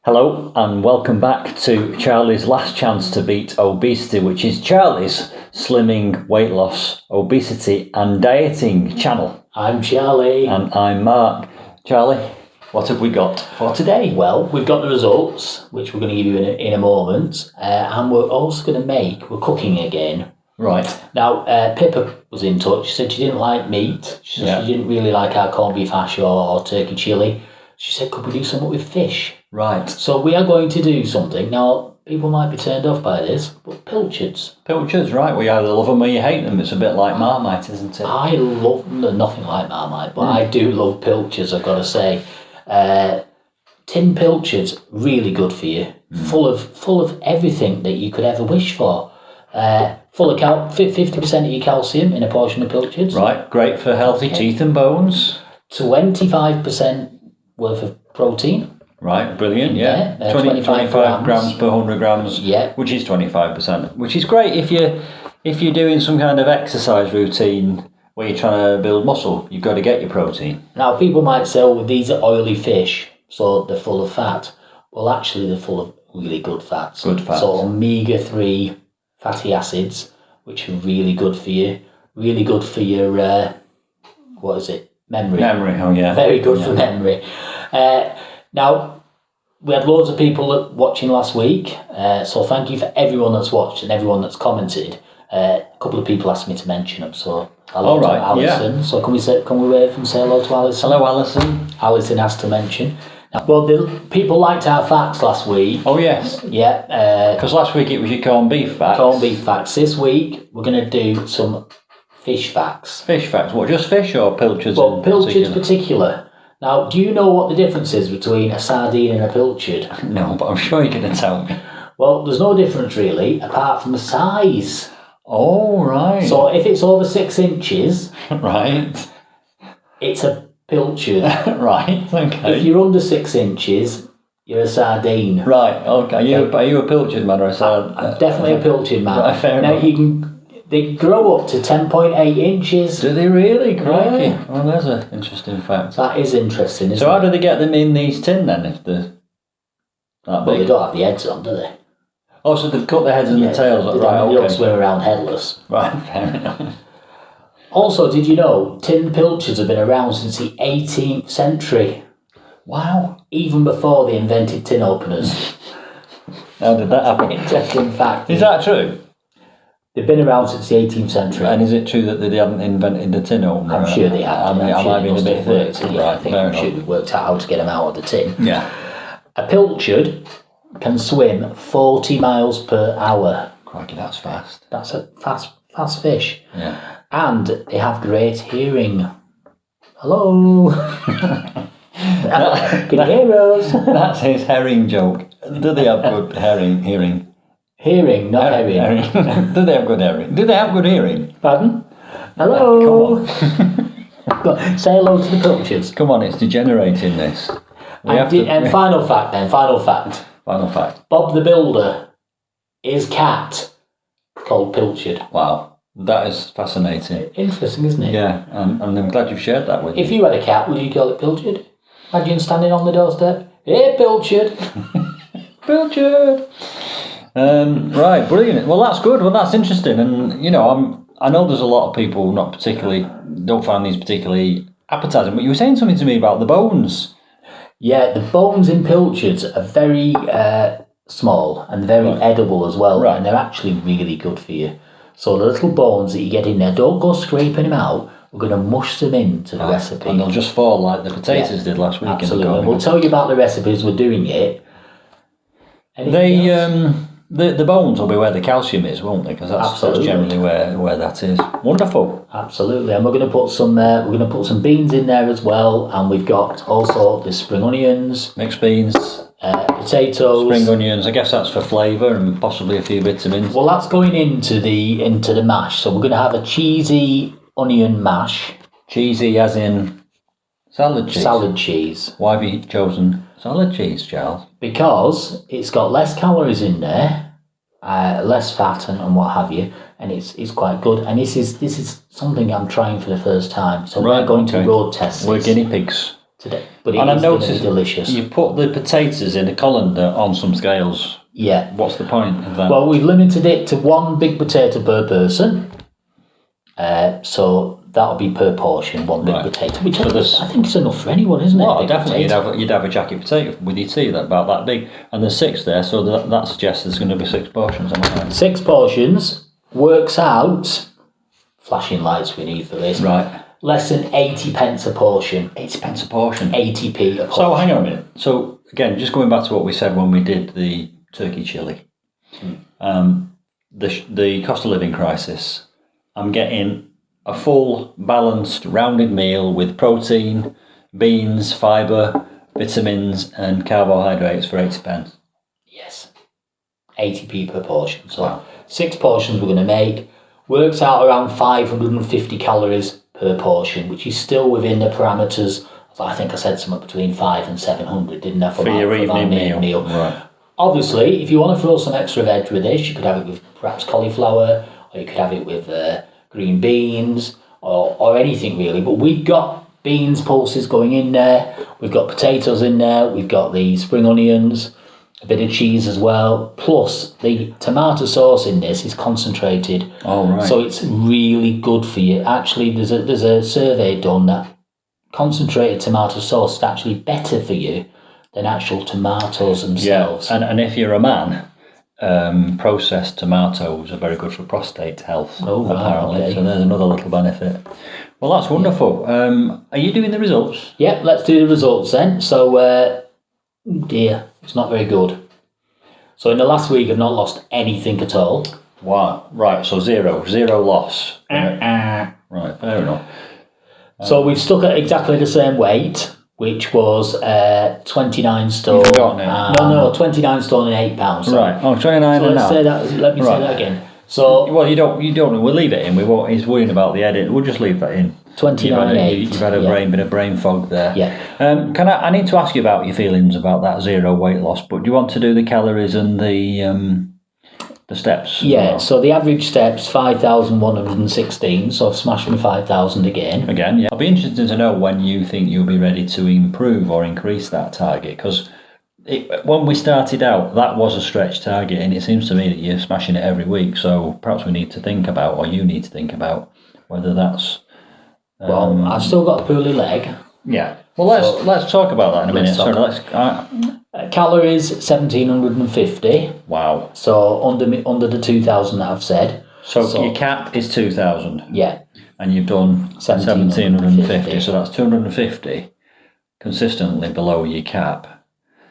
Hello and welcome back to Charlie's Last Chance to Beat Obesity, which is Charlie's slimming, weight loss, obesity and dieting channel. I'm Charlie. And I'm Mark. Charlie, what have we got for today? Well, we've got the results, which we're going to give you in a moment, and we're also going to we're cooking again. Right. Now, Pippa was in touch. She said she didn't like meat. She said she didn't really like our corned beef hash or turkey chilli. She said, could we do something with fish? Right. So we are going to do something. Now, people might be turned off by this, but pilchards. Pilchards, right. We either love them or you hate them. It's a bit like Marmite, isn't it? I love them. They're nothing like Marmite, but I do love pilchards, I've got to say. Tin pilchards, really good for you. Full of everything that you could ever wish for. Full of 50% of your calcium in a portion of pilchards. Right, great for healthy teeth and bones. 25% worth of protein. Right, brilliant, yeah. 25 grams per 100 grams, which is 25%, which is great if you're doing some kind of exercise routine where you're trying to build muscle. You've got to get your protein. Now, people might say, oh, these are oily fish, so they're full of fat. Well, actually, they're full of really good fats. Good fats. So omega-3 fatty acids, which are really good for you. Really good for your, memory. Memory, oh yeah. Very good for memory. Now, we had loads of people watching last week, so thank you for everyone that's watched and everyone that's commented. A couple of people asked me to mention them, so hello to Alison. Yeah. So can we wave and say hello to Alison? Hello, Alison. Alison has to mention. Now, well, the people liked our facts last week. Oh yes. Yeah. Because last week it was your corned beef facts. Corned beef facts. This week we're going to do some fish facts. Fish facts. What, just fish or pilchards? Well, pilchards particular. Now, do you know what the difference is between a sardine and a pilchard? No, but I'm sure you're going to tell me. Well, there's no difference really, apart from the size. Oh, right. So if it's over 6 inches, right, it's a pilchard. Right, okay. If you're under 6 inches, you're a sardine. Right, okay. Are you a pilchard man or a sardine? I'm definitely a pilchard man. Right, fair enough. They grow up to 10.8 inches. Do they really? Crikey. Yeah. Well, there's an interesting fact. That is interesting, isn't it? So how do they get them in these tin then, if they're that big? Well, they don't have the heads on, do they? Oh, so they've cut their heads and the tails. They don't swim around headless. Right, fair enough. Also, did you know tin pilchards have been around since the 18th century? Wow. Even before they invented tin openers. How did that happen? Interesting fact. Is that true? They've been around since the 18th century. And is it true that they haven't invented the tin opener? I'm sure they have. I might be a bit thick. I think I'm sure they've worked out how to get them out of the tin. Yeah. A pilchard can swim 40 miles per hour. Crikey, that's fast. That's a fast fish. Yeah. And they have great hearing. Hello. Can you hear us? That's his herring joke. Do they have good hearing? Hearing, not herring. Do they have good hearing? Do they have good hearing? Pardon? Hello. Come on. Say hello to the pilchards. Come on, it's degenerating this. And final fact. Final fact. Bob the Builder, his cat, called Pilchard. Wow, that is fascinating. Interesting, isn't it? Yeah, and I'm glad you've shared that with me. If you had a cat, would you call it Pilchard? Imagine standing on the doorstep. Hey, Pilchard. Pilchard. Right, brilliant. Well, that's good. Well, that's interesting. And I know there's a lot of people don't find these particularly appetizing. But you were saying something to me about the bones. Yeah, the bones in pilchards are very small and very edible as well, and they're actually really good for you. So the little bones that you get in there, don't go scraping them out. We're going to mush them into the recipe. And they'll just fall like the potatoes did last week. Absolutely. And we'll tell you about the recipe as we're doing it. The bones will be where the calcium is, won't they? Because that's generally where that is. Wonderful. Absolutely, and we're going to put some beans in there as well, and we've got also the spring onions, mixed beans, potatoes, spring onions. I guess that's for flavour and possibly a few vitamins. Well, that's going into the mash. So we're going to have a cheesy onion mash. Cheesy as in salad cheese. Salad cheese. Why have you chosen salad cheese, Charles? Because it's got less calories in there, less fat and what have you, and it's quite good. And this is something I'm trying for the first time. So we're going to road test this. We're guinea pigs. today. But it And I is going to be noticed delicious. you put the potatoes in a colander on some scales. Yeah. What's the point of that? Well, we've limited it to 1 big potato per person. So that'll be per portion, 1 big potato. Which I think is enough for anyone, isn't it? Well, definitely. You'd have a jacket potato with your tea about that big. And there's 6 there, so that suggests there's going to be 6 portions. Am I right? 6 portions works out, flashing lights we need for this. Right. Less than 80 pence a portion. 80 pence a portion. 80p a portion. So hang on a minute. So again, just going back to what we said when we did the turkey chili, the cost of living crisis, I'm getting a full, balanced, rounded meal with protein, beans, fibre, vitamins and carbohydrates for 80 pence. Yes. 80p per portion. So 6 portions we're going to make. Works out around 550 calories per portion, which is still within the parameters. I think I said something between 500 and 700, didn't I? For your evening meal. Right. Obviously, if you want to throw some extra veg with this, you could have it with perhaps cauliflower, or you could have it with green beans, or anything really. But we've got beans pulses going in there, we've got potatoes in there, we've got the spring onions, a bit of cheese as well, plus the tomato sauce in this is concentrated. Oh, right. So it's really good for you. Actually, there's a survey done that concentrated tomato sauce is actually better for you than actual tomatoes themselves. Yeah, and if you're a man, processed tomatoes are very good for prostate health, apparently. Okay. So there's another little benefit. Well, that's wonderful. Are you doing the results? Yep, let's do the results then. So, dear, it's not very good. So in the last week, I've not lost anything at all. Wow. Right, so zero loss. Right, fair enough. So we've stuck at exactly the same weight, which was 29 stone. You've forgotten it. No, 29 stone and 8 pounds. So, right. Oh, 29 so and let's say that. Let me say that again. So well, you don't. We'll leave it in. We won't. He's worrying about the edit. We'll just leave that in. 29.8. You've had a bit of brain fog there. Yeah. Can I need to ask you about your feelings about that zero weight loss? But do you want to do the calories and the steps? Yeah. Well? So the average steps 5,116. So I've smashed my 5,000 again. Again, yeah. I'll be interested to know when you think you'll be ready to improve or increase that target, because when we started out, that was a stretch target, and it seems to me that you're smashing it every week. So perhaps we need to think about, or you need to think about, whether that's. Well, I've still got a poorly leg. Yeah. Well, let's talk about that in a minute. Sorry, calories 1,750. Wow. So under the 2,000 that I've said. So your cap is 2,000. Yeah. And you've done 1,750. So that's 250 consistently below your cap.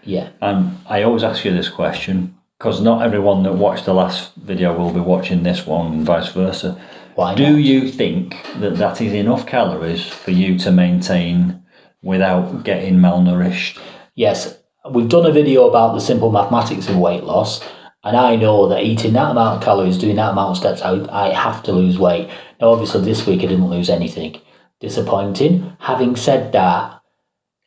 Yeah. And I always ask you this question, because not everyone that watched the last video will be watching this one, and vice versa. Why not? Do you think that is enough calories for you to maintain without getting malnourished? Yes. We've done a video about the simple mathematics of weight loss, and I know that eating that amount of calories, doing that amount of steps, I have to lose weight. Now, obviously, this week I didn't lose anything. Disappointing. Having said that,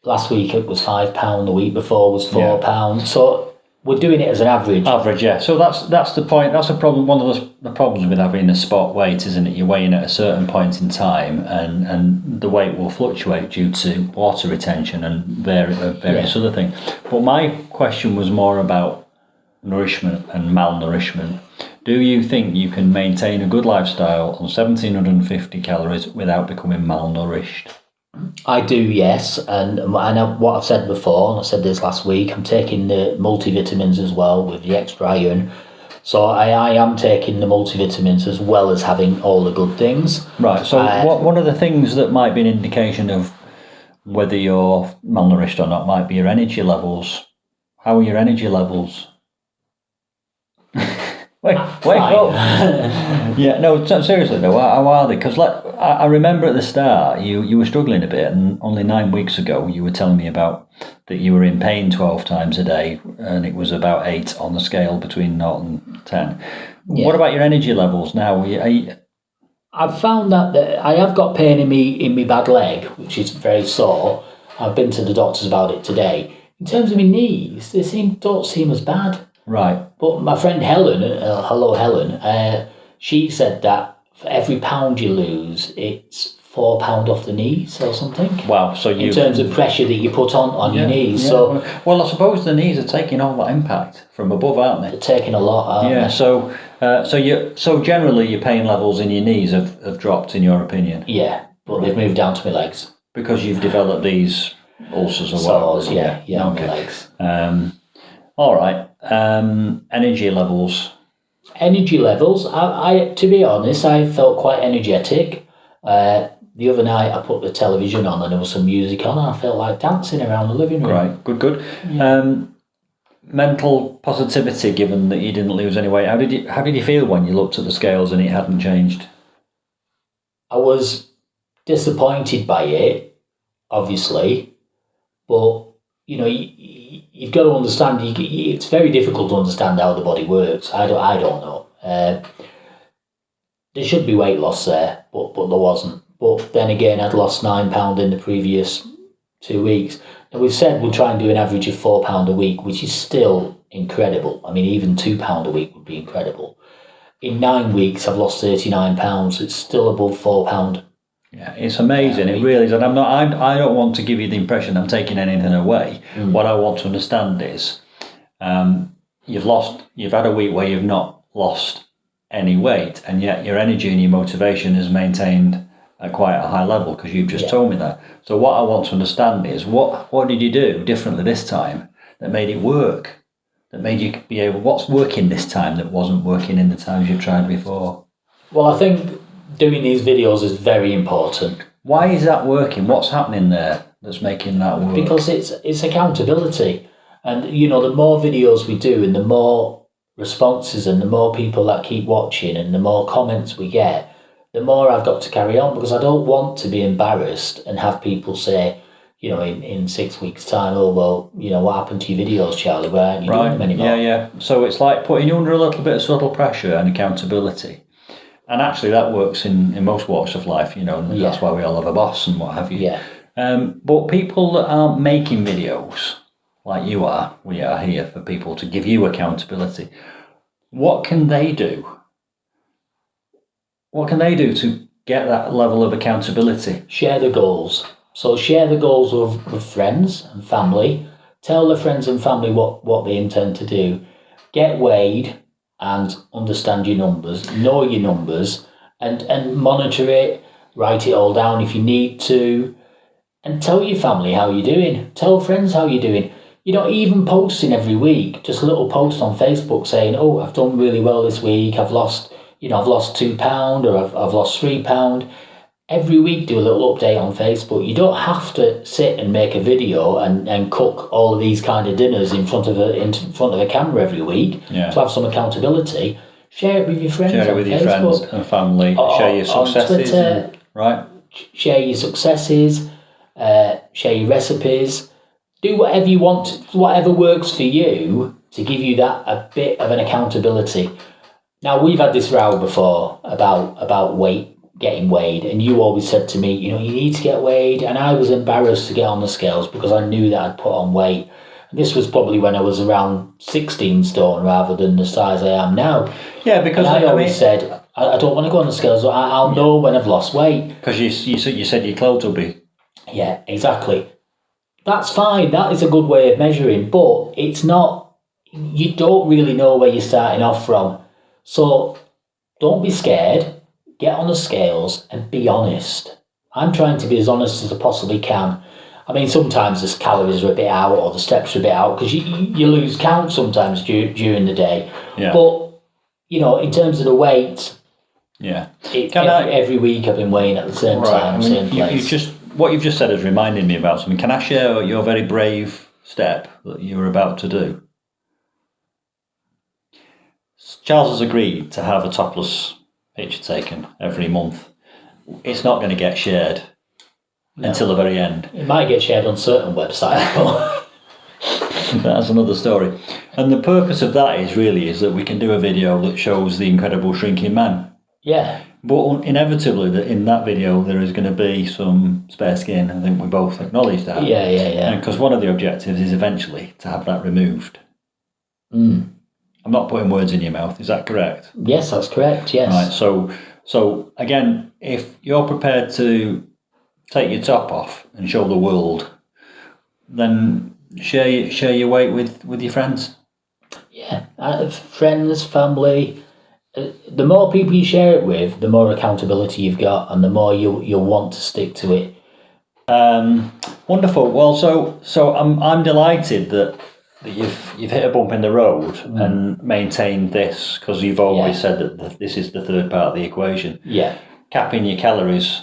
last week it was £5, the week before was £4. So we're doing it as an average. Average, yeah. So that's the point. That's a problem. One of the problems with having a spot weight, isn't it? You're weighing at a certain point in time, and the weight will fluctuate due to water retention and various other things. But my question was more about nourishment and malnourishment. Do you think you can maintain a good lifestyle on 1,750 calories without becoming malnourished? I do, yes, and what I've said before, and I said this last week, I'm taking the multivitamins as well with the extra iron. So I am taking the multivitamins as well as having all the good things. Right, so one of the things that might be an indication of whether you're malnourished or not might be your energy levels. How are your energy levels? Wake up! Yeah, no, seriously though, how are they? Because I remember at the start you were struggling a bit, and only 9 weeks ago you were telling me about that you were in pain 12 times a day, and it was about 8 on the scale between 0 and 10. Yeah. What about your energy levels now? I've found that I have got pain in my bad leg, which is very sore. I've been to the doctors about it today. In terms of my knees, they don't seem as bad. Right. But my friend Helen, hello Helen, she said that for every pound you lose, it's £4 off the knees or something. Wow! So in terms of pressure that you put on your knees. Yeah. So well, I suppose the knees are taking all that impact from above, aren't they? they're taking a lot, aren't they? So generally your pain levels in your knees have dropped, in your opinion. Yeah, but they've moved down to my legs because you've developed these ulcers or sores. whatever. Yeah, on my legs. All right. Energy levels. Energy levels. I to be honest, I felt quite energetic. The other night I put the television on and there was some music on and I felt like dancing around the living room. Right, good. Yeah. Mental positivity, given that you didn't lose any weight. How did you feel when you looked at the scales and it hadn't changed? I was disappointed by it, obviously, but you've got to understand. It's very difficult to understand how the body works. I don't know. There should be weight loss there, but there wasn't. But then again, I'd lost £9 in the previous 2 weeks. And we've said we'll try and do an average of £4 a week, which is still incredible. I mean, even £2 a week would be incredible. In 9 weeks, I've lost £39. It's still above £4. Yeah, it's amazing. It really is. And I don't want to give you the impression I'm taking anything away. What I want to understand is, you've had a week where you've not lost any weight, and yet your energy and your motivation is maintained at quite a high level, because you've just told me that. So what I want to understand is what did you do differently this time that made it work? That made you be able, what's working this time that wasn't working in the times you've tried before? Well, I think doing these videos is very important. Why is that working? What's happening there that's making that work? Because it's accountability. And, the more videos we do and the more responses and the more people that keep watching and the more comments we get, the more I've got to carry on, because I don't want to be embarrassed and have people say, in 6 weeks' time, oh, well, what happened to your videos, Charlie? Why aren't you doing them anymore? Yeah. So it's like putting you under a little bit of subtle pressure and accountability. And actually that works in most walks of life, that's why we all have a boss and what have you. Yeah. But people that aren't making videos, like we are here for people to give you accountability. What can they do? What can they do to get that level of accountability? Share the goals. So share the goals with friends and family. Tell the friends and family what they intend to do. Get weighed and understand your numbers. Know your numbers and monitor it. Write it all down if you need to. And tell your family how you're doing. Tell friends how you're doing. Even posting every week, just a little post on Facebook saying, oh, I've done really well this week. I've lost £2 or I've lost £3. Every week do a little update on Facebook. You don't have to sit and make a video and cook all of these kind of dinners in front of a camera every week to have some accountability. Share it with your friends. Share it with your friends and family. Share your successes. On Twitter, right. Share your successes. Share your recipes. Do whatever you want, whatever works for you to give you that a bit of an accountability. Now, we've had this row before about getting weighed, and you always said to me, you need to get weighed, and I was embarrassed to get on the scales because I knew that I'd put on weight. And this was probably when I was around 16 stone rather than the size I am now. Yeah, because I always said, I don't want to go on the scales, I'll know when I've lost weight. Because you said your clothes will be. Yeah, exactly. That's fine, that is a good way of measuring, but it's not, you don't really know where you're starting off from. So don't be scared, get on the scales and be honest. I'm trying to be as honest as I possibly can. I mean, sometimes the calories are a bit out or the steps are a bit out because you lose count sometimes during the day. Yeah. But, in terms of the weight, every week I've been weighing at the same time, same place. What you've just said has reminded me about something. Can I share your very brave step that you were about to do? Charles has agreed to have a topless picture taken every month. It's not going to get shared until the very end. It might get shared on certain websites. That's another story. And the purpose of that is that we can do a video that shows the incredible shrinking man. Yeah. But inevitably, in that video, there is going to be some spare skin. I think we both acknowledge that. Yeah. Because one of the objectives is eventually to have that removed. Mm. I'm not putting words in your mouth. Is that correct? Yes, that's correct. Yes. Right. So again, if you're prepared to take your top off and show the world, then share your weight with your friends. Yeah, friends, family. The more people you share it with, the more accountability you've got, and the more you'll want to stick to it. Wonderful. Well, so I'm delighted that you've hit a bump in the road and maintained this, because you've always said that this is the third part of the equation. Yeah. Capping your calories,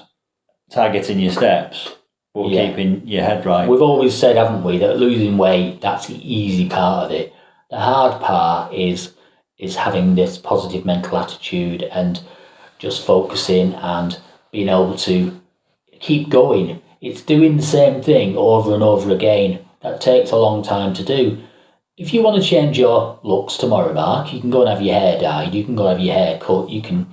targeting your steps, but keeping your head right. We've always said, haven't we, that losing weight, that's the easy part of it. The hard part is having this positive mental attitude and just focusing and being able to keep going. It's doing the same thing over and over again. That takes a long time to do. If you want to change your looks tomorrow, Mark, you can go and have your hair dyed, you can go and have your hair cut, you can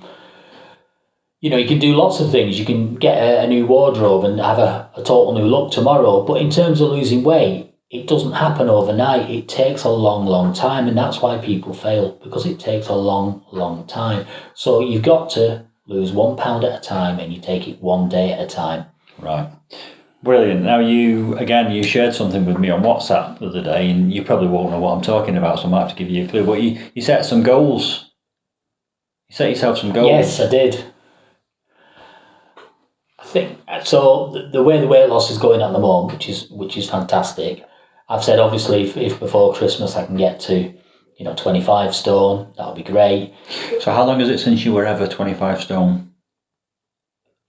do lots of things. You can get a new wardrobe and have a total new look tomorrow. But in terms of losing weight, it doesn't happen overnight. It takes a long, long time. And that's why people fail, because it takes a long, long time. So you've got to lose 1 pound at a time, and you take it 1 day at a time. Right. Brilliant. Now, you shared something with me on WhatsApp the other day, and you probably won't know what I'm talking about, so I might have to give you a clue. But you set some goals. You set yourself some goals. Yes, I did. I think so. The way the weight loss is going at the moment, which is fantastic. I've said, obviously, if before Christmas I can get to 25 stone, that would be great. So how long is it since you were ever 25 stone?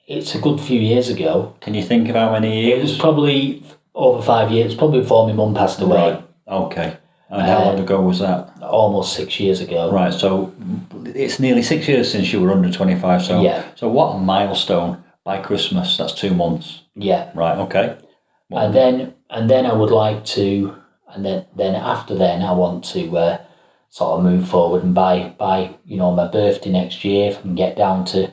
It's a good few years ago. Can you think of how many years? It was probably over 5 years, probably before my mum passed away. Right. Okay. And how long ago was that? Almost 6 years ago. Right, so it's nearly 6 years since you were under 25 stone. Yeah. So what a milestone. By Christmas, that's 2 months. Yeah. Right, okay. And then I would like to, and then after then I want to sort of move forward, and by my birthday next year, if I can get down to,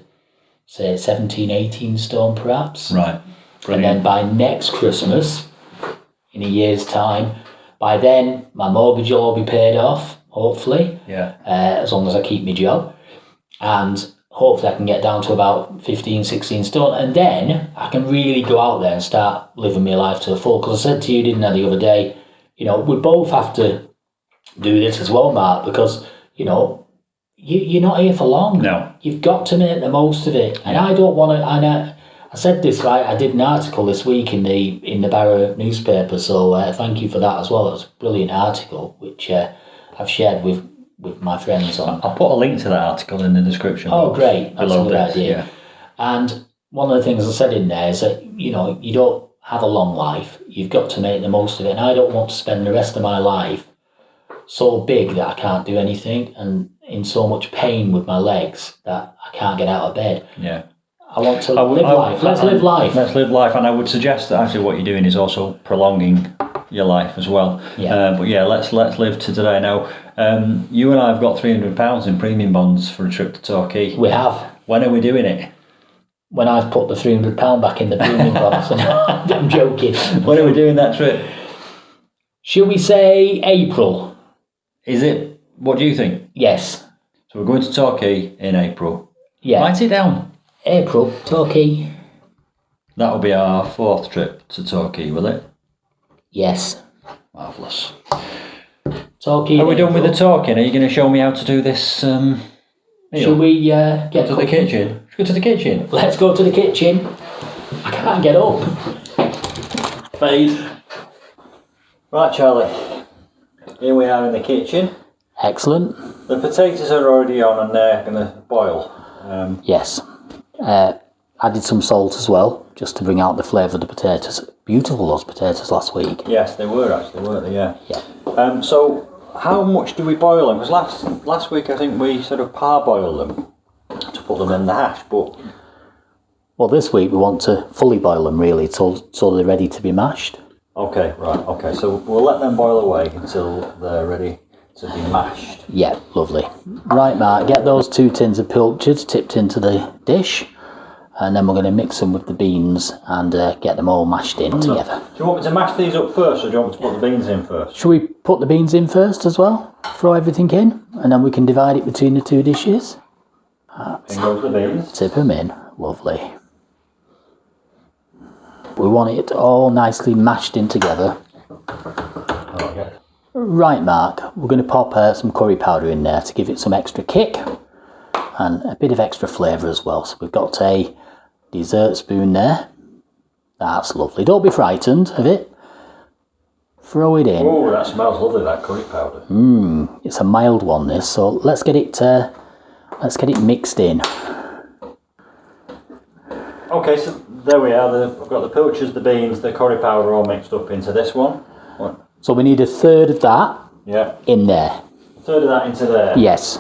say, 17, 18 stone perhaps. Right. Brilliant. And then by next Christmas, in a year's time, by then my mortgage will all be paid off, hopefully. Yeah. As long as I keep my job. And hopefully I can get down to about 15, 16 stone, and then I can really go out there and start living my life to the full. Because I said to you, didn't I, the other day, we both have to do this as well, Mark, because, you're not here for long. No. You've got to make the most of it. And I don't want to, and I said this, right, I did an article this week in the Barrow newspaper, so thank you for that as well. It was a brilliant article, which I've shared with my friends on. I'll put a link to that article in the description. Oh, great. That's a good this, idea. Yeah. And one of the things I said in there is that, you don't have a long life. You've got to make the most of it. And I don't want to spend the rest of my life so big that I can't do anything and in so much pain with my legs that I can't get out of bed. Yeah. I want to live life. Let's live life. Let's live life. And I would suggest that actually what you're doing is also prolonging your life as well. Yeah. But yeah, let's live to today. Now, you and I have got £300 in premium bonds for a trip to Torquay. We have. When are we doing it? When I've put the £300 back in the premium bonds. I'm joking. When are we doing that trip? Shall we say April? Is it? What do you think? Yes. So we're going to Torquay in April. Yeah. Write it down. April, Torquay. That'll be our 4th trip to Torquay, will it? Yes. Marvellous. Torquay. Are we done with the talking? Are you going to show me how to do this meal? Shall we get to the kitchen? Let's go to the kitchen. Let's go to the kitchen. I can't get up. Fade. Right, Charlie. Here we are in the kitchen. Excellent. The potatoes are already on and they're going to boil. Yes. Added some salt as well, just to bring out the flavour of the potatoes. Beautiful, those potatoes last week. Yes, they were actually, weren't they? Yeah. Yeah. So, how much do we boil them? Because last week I think we sort of parboiled them to put them in the hash, but... Well, this week we want to fully boil them, really, so they're ready to be mashed. Okay, right, okay. So we'll let them boil away until they're ready to be mashed. Yeah, lovely. Right, Mark, get those 2 tins of Pilchards tipped into the dish, and then we're going to mix them with the beans and get them all mashed in together. Do you want me to mash these up first, or do you want me to put the beans in first? Shall we put the beans in first as well? Throw everything in, and then we can divide it between the 2 dishes. In goes the beans. Tip them in. Lovely. We want it all nicely mashed in together. Okay. Right, Mark, we're going to pop some curry powder in there to give it some extra kick and a bit of extra flavour as well. So we've got a dessert spoon there. That's lovely. Don't be frightened of it. Throw it in. Oh, that smells lovely, that curry powder. It's a mild one, this. So let's get it mixed in. Okay, so there we are. I've got the pilchards, the beans, the curry powder all mixed up into this one. What? So we need a third of that in there. A third of that into there. Yes.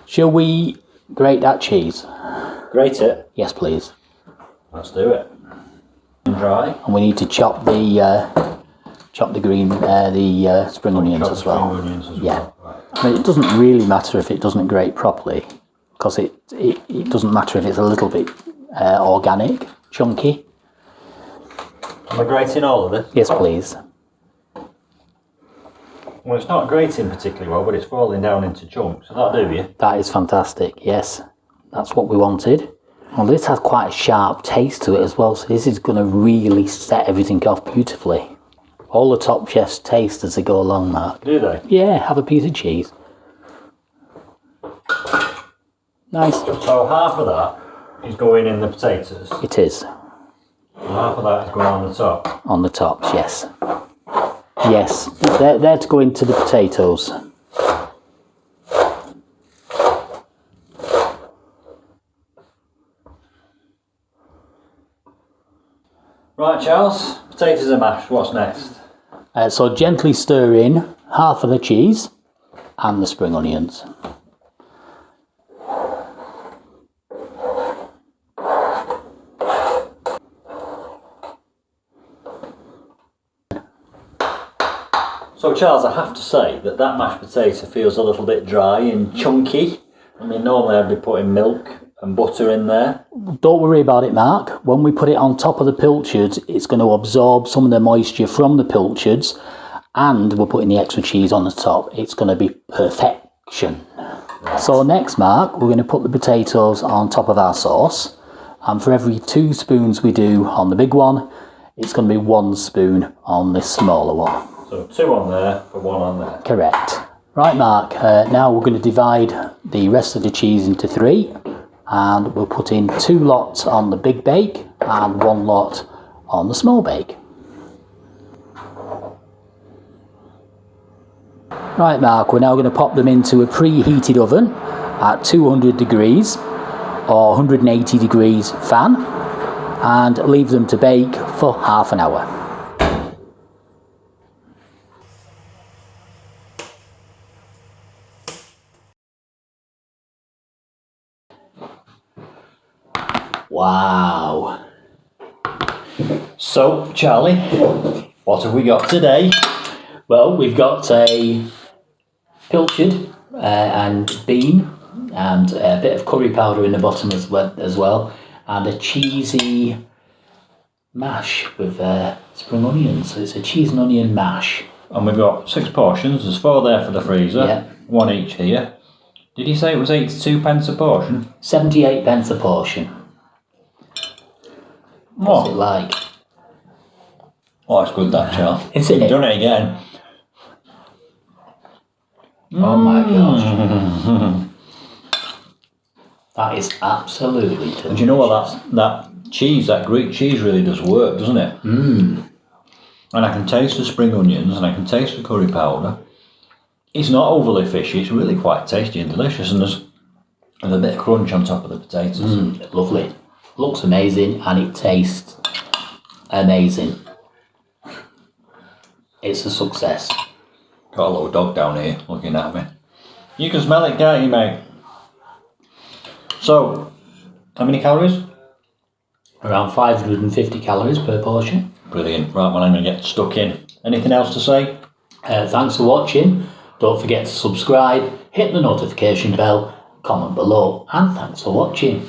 Shall we grate that cheese? Grate it. Yes, please. Let's do it. And dry. And we need to chop the spring onions as well. Spring onions as Yeah. well. Right. I mean, it doesn't really matter if it doesn't grate properly, because it doesn't matter if it's a little bit organic, chunky. Am I grating all of this? Yes, please. Well, it's not grating particularly well, but it's falling down into chunks. So that'll do you. That is fantastic. Yes, that's what we wanted. Well, this has quite a sharp taste to it as well, so this is going to really set everything off beautifully. All the top chefs taste as they go along, Mark. Do they? Yeah, have a piece of cheese. Nice. So half of that is going in the potatoes. It is. And half of that is going on the top. On the tops, yes. Yes, they're to go into the potatoes. Right, Charles. Potatoes are mashed. What's next? So gently stir in half of the cheese and the spring onions. So, Charles, I have to say that mashed potato feels a little bit dry and chunky. I mean, normally I'd be putting milk and butter in there. Don't worry about it, Mark. When we put it on top of the pilchards, it's going to absorb some of the moisture from the pilchards, and we're putting the extra cheese on the top. It's going to be perfection. Right. So next, Mark, we're going to put the potatoes on top of our sauce, and for every 2 spoons we do on the big one, it's going to be 1 spoon on this smaller one. So 2 on there for 1 on there. Correct. Right, Mark, now we're going to divide the rest of the cheese into 3, and we'll put in 2 lots on the big bake and 1 lot on the small bake. Right, Mark, we're now going to pop them into a preheated oven at 200 degrees or 180 degrees fan, and leave them to bake for half an hour. Wow. So, Charlie, what have we got today? Well, we've got a pilchard and bean and a bit of curry powder in the bottom as well, and a cheesy mash with spring onions. So it's a cheese and onion mash. And we've got 6 portions. There's 4 there for the freezer. Yeah. 1 each here. Did you say it was 82 pence a portion? 78 pence a portion. What's it like? Oh, it's good that, Charles. Is it? You've done it again. Oh my gosh. That is absolutely delicious. And do you know what, that cheese, that Greek cheese really does work, doesn't it? And I can taste the spring onions and I can taste the curry powder. It's not overly fishy, it's really quite tasty and delicious, and there's a bit of crunch on top of the potatoes. Lovely. Looks amazing and it tastes amazing. It's a success. Got a little dog down here looking at me. You can smell it, can't you, mate? So, how many calories? Around 550 calories per portion. Brilliant. Right, well, I'm going to get stuck in. Anything else to say? Thanks for watching. Don't forget to subscribe, hit the notification bell, comment below, and thanks for watching.